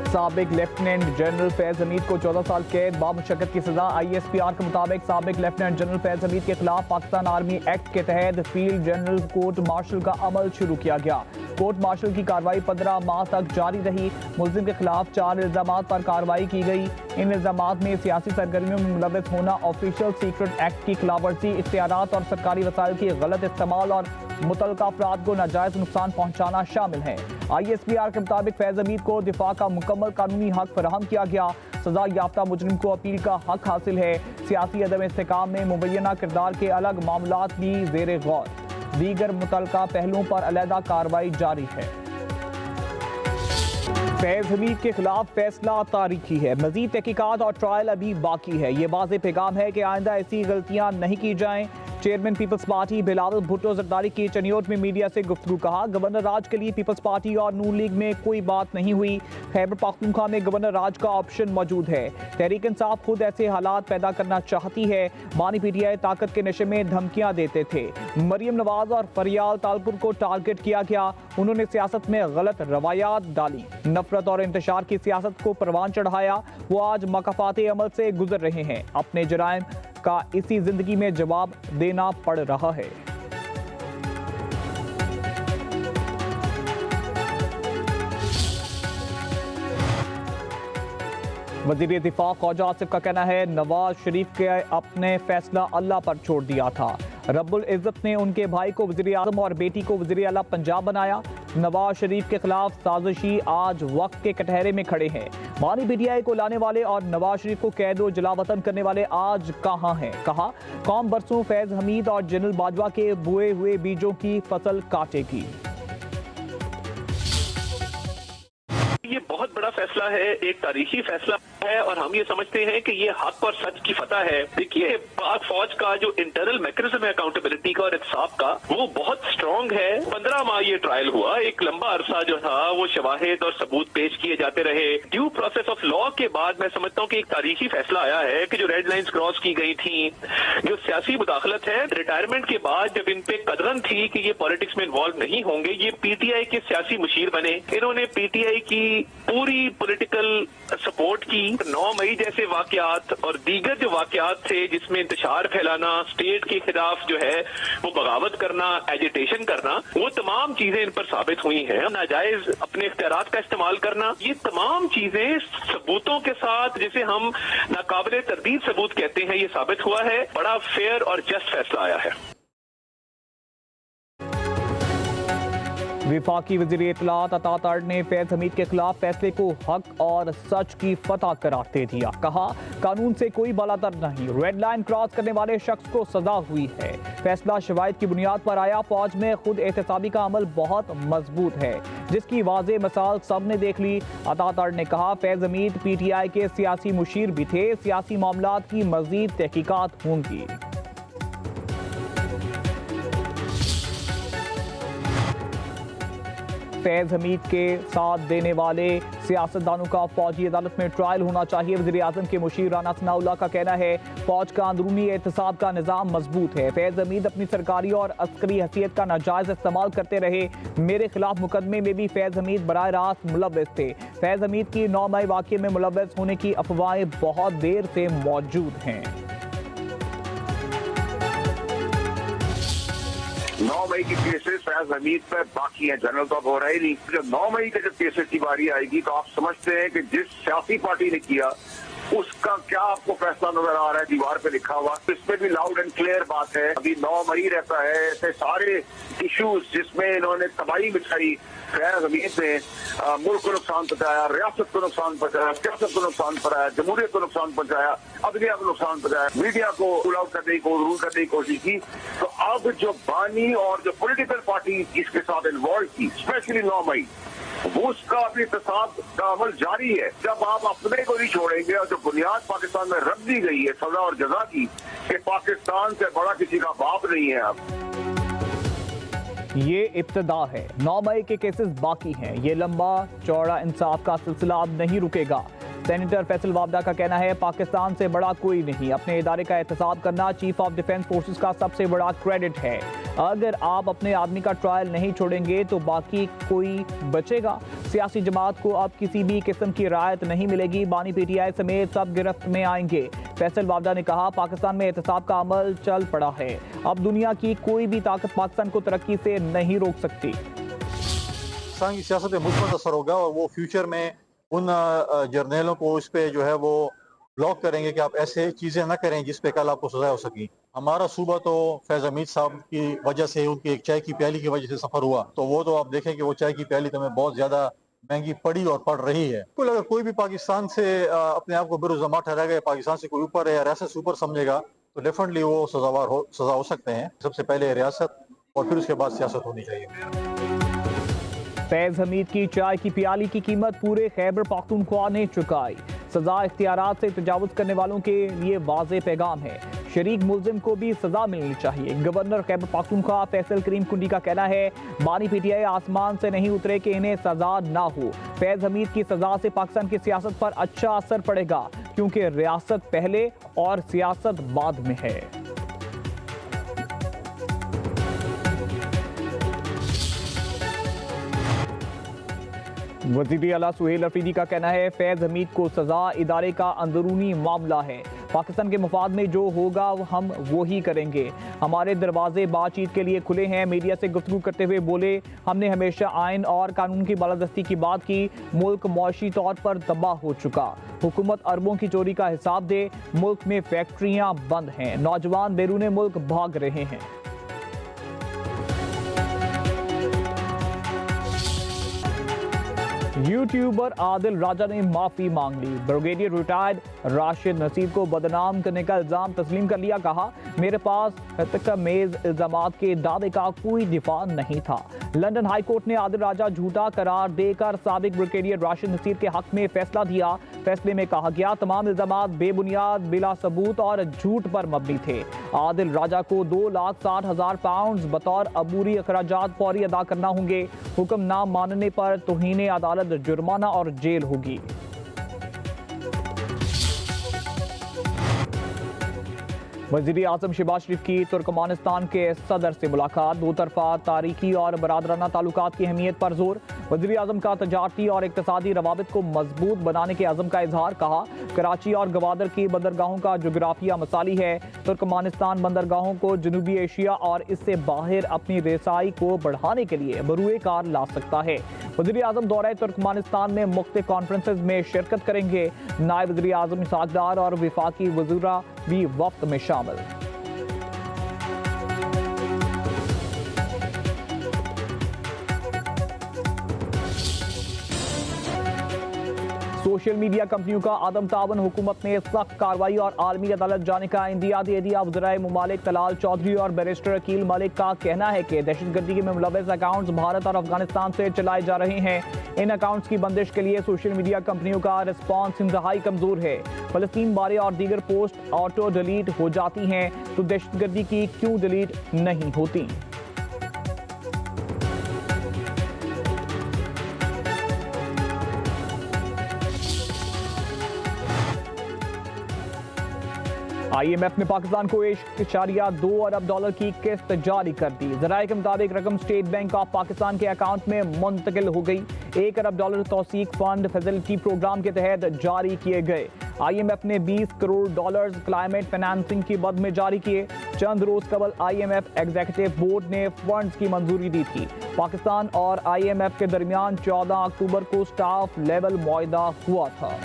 साबिक lieutenant general Faiz Hamid को 14 साल कैद बामुशक्कत की सजा। ISPR के मुताबिक साबिक लेफ्टिनेंट जनरल फैज हमीद के खिलाफ पाकिस्तान आर्मी एक्ट के तहत फील्ड जनरल कोर्ट मार्शल का अमल शुरू किया गया। कोर्ट मार्शल की कार्रवाई 15 माह तक जारी रही। मुलजिम के खिलाफ 4 इल्जामात पर कार्रवाई की गई। इन इल्जामात में सियासी सरगर्मियों में मुलव्वस होना, ऑफिशियल सीक्रेट एक्ट की खिलाफवर्जी, इख्तियारात और सरकारी वसाइल की गलत इस्तेमाल और मुतल्लिका अफराद को नाजायज नुकसान पहुंचाना शामिल है। ISPR के मुताबिक फैज हमीद को दिफा का मुकम्मल कानूनी हक फराहम किया गया। सजा याफ्ता मुजरिम को अपील का हक हासिल है। सियासी अदम इस्तेकाम में मुबैना किरदार के अलग मामलात भी ज़ेरे गौर। दीगर मुतल्लिका पहलुओं पर अलहदा कार्रवाई जारी है। फैज हमीद के खिलाफ फैसला तारीखी है। मजीद तहकीकात और ट्रायल अभी बाकी है। ये वाज़ेह पैगाम है कि आइंदा ऐसी गलतियां नहीं की जाएं। Chairman people's party Bilawal Bhutto Zardari की चनियोट में मीडिया से गुफ्तगू। कहा, गवर्नर राज के लिए पीपल्स पार्टी और नून लीग में कोई बात नहीं हुई। खैबर पख्तूनख्वा में गवर्नर राज का ऑप्शन मौजूद है। तहरीक इंसाफ खुद ऐसे हालात पैदा करना चाहती है। बानी PTI ताकत के नशे में धमकियां देते थे। मरियम नवाज और फरियाल तालपुर को टारगेट किया गया। उन्होंने सियासत में गलत रवायात डाली, नफरत और इंतशार की सियासत को परवान चढ़ाया। वो आज मकाफाते अमल से गुजर रहे हैं। अपने जराइम का इसी जिंदगी में जवाब देना पड़ रहा है। वजीर दिफा ख्वाजा आसिफ का कहना है, नवाज शरीफ के अपने फैसला अल्लाह पर छोड़ दिया था। रब्बुल इज्जत ने उनके भाई को वजीर आज़म और बेटी को वजीर आला पंजाब बनाया। नवाज शरीफ के खिलाफ साजिशी आज वक्त के कटहरे में खड़े हैं। बानी PTI को लाने वाले और नवाज शरीफ को कैद जलावतन करने वाले आज कहां हैं? कहा, कौम बरसों फैज हमीद और जनरल बाजवा के बोए हुए बीजों की फसल काटेगी। ये बहुत बड़ा फैसला है, एक तारीखी फैसला है और हम ये समझते हैं कि ये हक और सच की फतह है। देखिए, पाक फौज का जो इंटरनल मैकेनिज्म है अकाउंटेबिलिटी का और इंसाफ का, वो बहुत स्ट्रांग है। 15 माह ये ट्रायल हुआ। एक लंबा अरसा जो था वो शवाहिद और सबूत पेश किए जाते रहे। ड्यू प्रोसेस ऑफ लॉ के बाद मैं समझता हूँ कि एक तारीखी फैसला आया है कि जो रेड लाइंस क्रॉस की गई थी, जो सियासी मुदाखलत है, रिटायरमेंट के बाद जब इन पे कदरन थी कि ये पॉलिटिक्स में इन्वॉल्व नहीं होंगे, ये PTI के सियासी मुशीर बने। इन्होंने PTI की पूरी पॉलिटिकल सपोर्ट की। 9 मई जैसे वाकयात और दीगर जो वाकयात थे जिसमें इंतशार फैलाना, स्टेट के खिलाफ जो है वो बगावत करना, एजिटेशन करना, वो तमाम चीजें इन पर साबित हुई हैं। नाजायज अपने इख्तियारात का इस्तेमाल करना, ये तमाम चीजें सबूतों के साथ, जिसे हम नाकाबिले तरदीद सबूत कहते हैं, ये साबित हुआ है। बड़ा फेयर और जस्ट फैसला आया है। विफाकी वज़ीर इत्तलात अता तर्ड ने फैज हमीद के खिलाफ फैसले को हक और सच की फतह करार दे दिया। कहा, कानून से कोई बालातर नहीं, रेड लाइन क्रॉस करने वाले शख्स को सजा हुई है। फैसला शवाहिद की बुनियाद पर आया। फौज में खुद एहतसाबी का अमल बहुत मजबूत है, जिसकी वाज़ेह मिसाल सब ने देख ली। अता तर्ड ने कहा, फैज हमीद PTI के सियासी मुशीर भी थे। सियासी मामलात की मजीद तहकीकात होंगी। फैज हमीद के साथ देने वाले सियासतदानों का फौजी अदालत में ट्रायल होना चाहिए। वज़ीर आज़म के मुशीर राना सनाउल्लाह का कहना है, फौज का अंदरूनी एहतसाब का निज़ाम मजबूत है। फैज हमीद अपनी सरकारी और अस्करी हैसियत का नाजायज इस्तेमाल करते रहे। मेरे खिलाफ मुकदमे में भी फैज हमीद बराह रास्त मुलव्वस थे। फैज हमीद की 9 मई वाक़े में मुलव्वस होने की अफवाहें बहुत देर से मौजूद हैं। 9 मई की केसेस फैज हमीद पर बाकी है, जनरल तो अब हो रहा ही नहीं। जब 9 मई के जब केसेस की बारी आएगी तो आप समझते हैं कि जिस सियासी पार्टी ने किया उसका क्या आपको फैसला नजर आ रहा है दीवार पे लिखा हुआ। तो इसमें भी लाउड एंड क्लियर बात है। अभी 9 मई रहता है, ऐसे सारे इश्यूज जिसमें इन्होंने तबाही मचाई, फैज हमीद ने मुल्क को नुकसान पहुंचाया, रियासत को नुकसान पहुंचाया, सियासत को नुकसान पहुंचाया, जमहूरियत को नुकसान पहुंचाया, अदलिया को नुकसान पहुंचाया, मीडिया को रूल आउट करने की रूल करने की कोशिश की। तो अब जो बानी और जो पोलिटिकल पार्टी इसके साथ इन्वॉल्व थी, स्पेशली 9 मई, वो उसका अभी एहतसाब का अमल जारी है। जब आप अपने को नहीं छोड़ेंगे और जो बुनियाद पाकिस्तान में रख दी गई है सजा और जजा की, कि पाकिस्तान से बड़ा किसी का बाप नहीं है। अब ये इब्तिदा है। 9 मई के केसेस बाकी हैं। ये लंबा चौड़ा इंसाफ का सिलसिला अब नहीं रुकेगा। सेनेटर फैसल वावदा का कहना है पाकिस्तान से बड़ा कोई नहीं, अपने इदारे का एहतसाब करना चीफ ऑफ डिफेंस फोर्सेस का सबसे बड़ा क्रेडिट है। अगर आप अपने आदमी का ट्रायल नहीं छोड़ेंगे तो बाकी कोई बचेगा। सियासी जमात को अब किसी भी किस्म की रायत नहीं मिलेगी, बानी पीटीआई समेत सब गिरफ्त में आएंगे। फैसल वावदा ने कहा पाकिस्तान में एहतसाब का अमल चल पड़ा है, अब दुनिया की कोई भी ताकत पाकिस्तान को तरक्की से नहीं रोक सकती। पाकिस्तान की सियासत में मुस्बत असर होगा और वो फ्यूचर में उन जर्नलों को इस पे जो है वो ब्लॉक करेंगे कि आप ऐसे चीज़ें ना करें जिस पे कल आपको सजा हो सकी। हमारा सूबा तो फैज़ हमीद साहब की वजह से, उनकी एक चाय की प्याली की वजह से सफ़र हुआ, तो वो तो आप देखें कि वो चाय की प्याली तो हमें बहुत ज़्यादा महंगी पड़ी और पड़ रही है। कुल अगर कोई भी पाकिस्तान से अपने आप को बेरुज़मा ठहराएगा, पाकिस्तान से कोई ऊपर है या रियासत से ऊपर समझेगा, तो डेफिनेटली वो सजा हो सकते हैं। सबसे पहले रियासत और फिर उसके बाद सियासत होनी चाहिए। फैज हमीद की चाय की प्याली की कीमत पूरे खैबर पख्तूनख्वा ने चुकाई। सजा इख्तियारात से तजावुज करने वालों के लिए वाज़ेह पैगाम है, शरीक मुल्जिम को भी सजा मिलनी चाहिए। गवर्नर खैबर पख्तूनख्वा फैसल करीम कुंडी का कहना है बानी पीटीआई आसमान से नहीं उतरे कि इन्हें सजा ना हो। फैज हमीद की सजा से पाकिस्तान की सियासत पर अच्छा असर पड़ेगा, क्योंकि रियासत पहले और सियासत बाद में है। वज़ीर आला सुहेल अफरीदी का कहना है फैज हमीद को सजा इदारे का अंदरूनी मामला है, पाकिस्तान के मुफाद में जो होगा हम वो ही करेंगे। हमारे दरवाजे बातचीत के लिए खुले हैं। मीडिया से गुफ्तगू करते हुए बोले हमने हमेशा आइन और कानून की बालादस्ती की बात की, मुल्क मुआशी तौर पर तबाह हो चुका, हुकूमत अरबों की चोरी का हिसाब दे, मुल्क में फैक्ट्रियां बंद हैं, नौजवान बैरून मुल्क भाग रहे हैं। यूट्यूबर आदिल राजा ने माफी मांग ली। ब्रिगेडियर रिटायर्ड राशिद नसीर को बदनाम करने का इल्जाम तस्लीम कर लिया। कहा मेरे पास तकमेज इल्जामात के दावे का कोई दिफा नहीं था। लंदन हाई कोर्ट ने आदिल राजा झूठा करार देकर साबिक ब्रिगेडियर राशिद नसीर के हक में फैसला दिया। फैसले में कहा गया तमाम इल्जामात बेबुनियाद, बिला सबूत और झूठ पर मबनी थे। आदिल राजा को 2,60,000 पाउंड बतौर अबूरी अखराजात फौरी अदा करना होंगे। हुक्म ना मानने पर तौहीन अदालत जुर्माना और जेल होगी। वज़ीर आज़म शहबाज शरीफ की तुर्कमानिस्तान के सदर से मुलाकात, दो तरफा तारीखी और बरादराना ताल्लुकात की अहमियत पर जोर। वज़ीर आज़म का तजारती और इक़्तिसादी रवाबित को मजबूत बनाने के अज़म का इजहार। कहा कराची और गवादर की बंदरगाहों का जोग्राफिया मसाली है, तुर्कमानिस्तान बंदरगाहों को जनूबी एशिया और इससे बाहर अपनी रसाई को बढ़ाने के लिए बरूए कार ला सकता है। वज़ीर आज़म दौरे तुर्कमानिस्तान में मुख्तलिफ कॉन्फ्रेंसेज में शिरकत करेंगे। नायब वज़ीर आज़म इसहाक डार और वफाकी वज़ीरा भी वफ्त में शामिल। सोशल मीडिया कंपनियों का आदम तावन, हुकूमत ने सख्त कार्रवाई और आलमी अदालत जाने का इंदिया दे दिया। वज़राए मुमालिक तलाल चौधरी और बैरिस्टर अकील मलिक का कहना है कि दहशतगर्दी में मुलव्वस अकाउंट्स भारत और अफगानिस्तान से चलाए जा रहे हैं। इन अकाउंट्स की बंदिश के लिए सोशल मीडिया कंपनियों का रिस्पॉन्स इंतहाई कमजोर है। फलस्तीन बारे और दीगर पोस्ट ऑटो डिलीट हो जाती हैं तो दहशतगर्दी की क्यों डिलीट नहीं होती। IMF ने पाकिस्तान को $1.2 अरब की किस्त जारी कर दी। ज़राए के मुताबिक रकम स्टेट बैंक ऑफ पाकिस्तान के अकाउंट में मुंतकिल हो गई। $1 अरब तौसीक फंड फैसिलिटी प्रोग्राम के तहत जारी किए गए। IMF ने $20 करोड़ क्लाइमेट फाइनेंसिंग की मद में जारी किए। चंद रोज कबल IMF एग्जीक्यूटिव बोर्ड ने फंड्स की मंजूरी दी थी। पाकिस्तान और IMF के दरमियान 14 अक्टूबर को स्टाफ लेवल मुआहिदा हुआ था।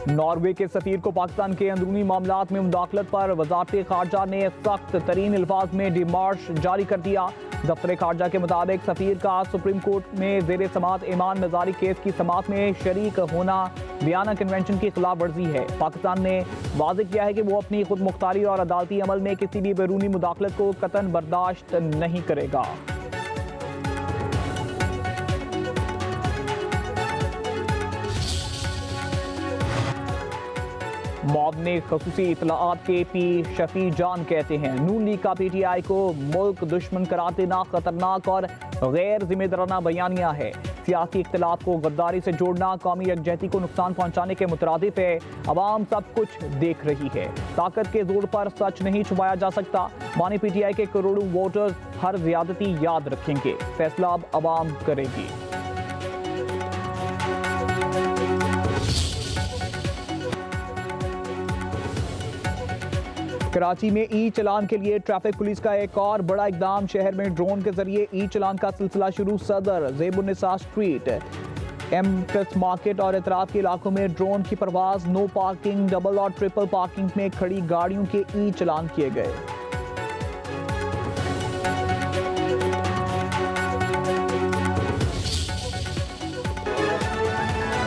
नॉर्वे के सफीर को पाकिस्तान के अंदरूनी मामलात में मुदाखलत पर वजारत खारजा ने सख्त तरीन अल्फाज में डिमार्श जारी कर दिया। दफ्तर खारजा के मुताबिक सफीर का सुप्रीम कोर्ट में जेर समात ईमान मजारी केस की समात में शरीक होना वियना कन्वेंशन की खिलाफ वर्जी है। पाकिस्तान ने वाज़ेह किया है कि वो अपनी खुद मुख्तारी और अदालती अमल में किसी भी बैरूनी मुदाखलत को कतन बर्दाश्त नहीं करेगा। मुआवने खसूसी इतलाआत के पी शफी जान कहते हैं नून लीग का पीटीआई को मुल्क दुश्मन करार देना खतरनाक और गैर जिम्मेदाराना बयानिया है। सियासी इख्तिलाफ को गद्दारी से जोड़ना कौमी यकजहती को नुकसान पहुंचाने के मुतरादिफ है। अवाम सब कुछ देख रही है। ताकत के जोर पर सच नहीं छुपाया जा सकता। मानी पीटीआई के करोड़ों वोटर्स हर ज्यादती याद रखेंगे। फैसला अब अवाम करेगी। कराची में ई चलान के लिए ट्रैफिक पुलिस का एक और बड़ा इकदाम। शहर में ड्रोन के जरिए ई चलान का सिलसिला शुरू। सदर ज़ेबुन्निसा स्ट्रीट, एमप्रेस मार्केट और इतराफ के इलाकों में ड्रोन की परवाज। नो पार्किंग, डबल और ट्रिपल पार्किंग में खड़ी गाड़ियों के ई चलान किए गए।